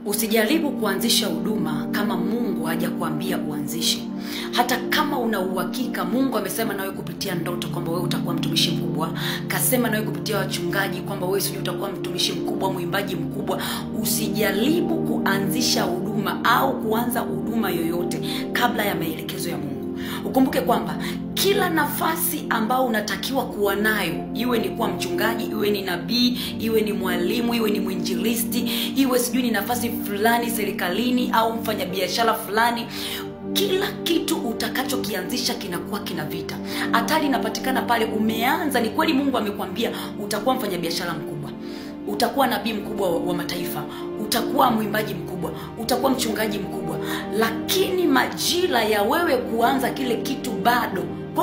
Usijaribu kuanzisha huduma kama Mungu hajakwambia uanzishe. Hata kama una uhakika Mungu amesema nawe kupitia ndoto kwamba wewe utakuwa mtumishi mkubwa, kasema nawe kupitia wachungaji kwamba wewe sio utakuwa mtumishi mkubwa, mwimbaji mkubwa, usijaribu kuanzisha huduma au kuanza huduma yoyote kabla ya maelekezo ya Mungu. Ukumbuke kwamba kila nafasi ambao unatakiwa kuwa nayo, iwe ni kuwa mchungaji, iwe ni nabii, iwe ni mwalimu, iwe ni mwinjilisti, iwe sijui ni nafasi fulani serikalini au mfanyabiashara fulani, kila kitu utakachokianzisha kinakuwa kina vita. Hatari inapatikana pale umeanza. Ni kweli Mungu amekwambia utakuwa mfanyabiashara mkubwa, utakuwa nabii mkubwa wa mataifa, utakuwa mwimbaji mkubwa, utakuwa mchungaji mkubwa, lakini majira ya wewe kuanza kile kitu bado.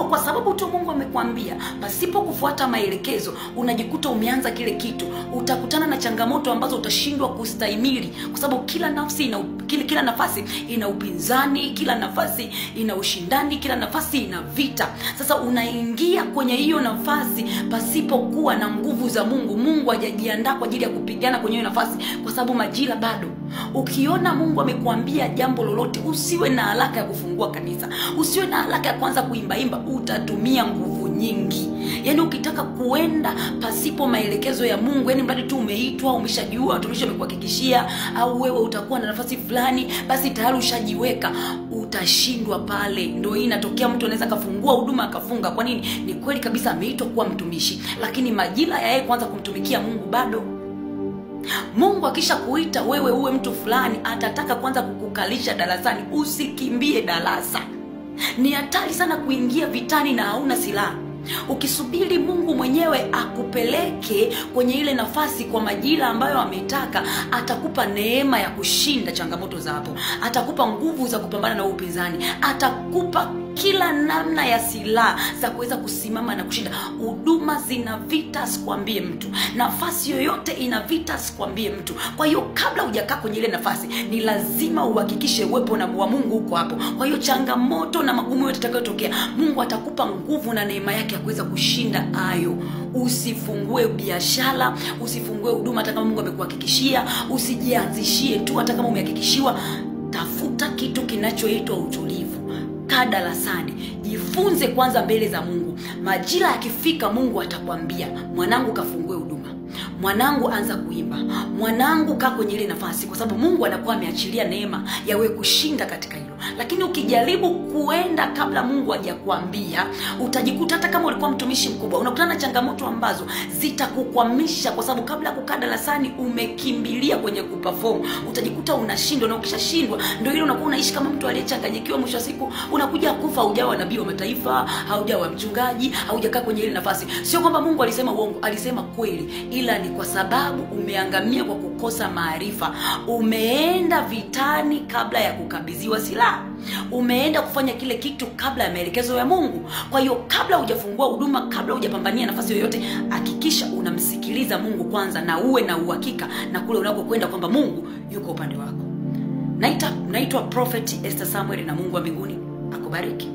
Kwa sababu tu Mungu amekwambia, pasipo kufuata maelekezo unajikuta umeanza kile kitu, utakutana na changamoto ambazo utashindwa kustahimili, kwa sababu kila nafasi ina upinzani, kila nafasi ina ushindani, kila nafasi ina vita. Sasa unaingia kwenye hiyo nafasi pasipo kuwa na nguvu za Mungu. Mungu hajajiandaa kwa ajili ya kupigana kwenye hiyo nafasi kwa sababu majira bado. Ukiona Mungu amekwambia jambo lolote, usiwe na haraka ya kufungua kanisa, usiwe na haraka ya kuanza kuimba, utatumia nguvu nyingi. Yaani ukitaka kuenda pasipo maelekezo ya Mungu, yani mbali tu umeitwa, umeshajua, watumishi wamekuhakikishia au wewe utakuwa na nafasi fulani, basi tayari ushajiweka, utashindwa pale. Ndio hii inatokea, mtu anaweza kafungua huduma akafunga. Kwa nini? Ni kweli kabisa ameitwa kuwa mtumishi, lakini majira ya yeye kuanza kumtumikia Mungu bado. Mungu akisha kuita wewe uwe mtu fulani, atataka kwanza kukukalisha darasani. Usikimbie darasa. Ni hatari sana kuingia vitani na hauna silaha. Ukisubiri Mungu mwenyewe akupeleke kwenye ile nafasi kwa majira ambayo ametaka, atakupa neema ya kushinda changamoto za hapo, atakupa nguvu za kupambana na upinzani, atakupa kila namna ya silaha za kuweza kusimama na kushinda. Huduma zina vita, sikwambie mtu. Nafasi yoyote ina vita, sikwambie mtu. Kwa hiyo kabla hujakaa kwenye ile nafasi, ni lazima uhakikishe uwepo na wa Mungu huko hapo. Kwa hiyo changamoto na magumu yote yatakayotokea, Mungu atakupa nguvu na neema yake ya kuweza kushinda hayo. Usifungue biashara, usifungue huduma hata kama Mungu amekuhakikishia, usijianzishie tu hata kama umehakikishiwa. Tafuta kitu kinachoitwa utulivu. Kaa darasani, jifunze kwanza mbele za Mungu. Majira yakifika Mungu atakwambia, mwanangu kafungue huduma, mwanangu anza kuimba, mwanangu kaa kwenye ile nafasi, kwa sababu Mungu anakuwa ameachilia neema ya wewe kushinda katika hilo. Lakini ukijaribu kuenda kabla Mungu hajakwambia, utajikuta hata kama ulikuwa mtumishi mkubwa unakutana na changamoto ambazo zitakukwamisha, kwa sababu kabla kukaa darasani umekimbilia kwenye kuperform. Utajikuta unashindwa, na ukishashindwa ndio ile unakuwa unaishi kama mtu aliyechanganyikiwa. Mwisho wa siku unakuja kufa. Hujawa nabii wa mataifa, haujawa mchungaji, haujakaa kwenye ile nafasi. Sio kwamba Mungu alisema uongo, alisema kweli, ila ni kwa sababu umeangamia kwa kukosa maarifa. Umeenda vitani kabla ya kukabidhiwa silaha. Umeenda kufanya kile kitu kabla ya maelekezo ya Mungu. Kwa hiyo kabla hujafungua huduma, kabla hujapambania nafasi yoyote, hakikisha unamsikiliza Mungu kwanza, na uwe na uhakika na kule unakokwenda kwamba Mungu yuko upande wako. Naitwa Prophet Esther Samuel, na Mungu wa mbinguni akubariki.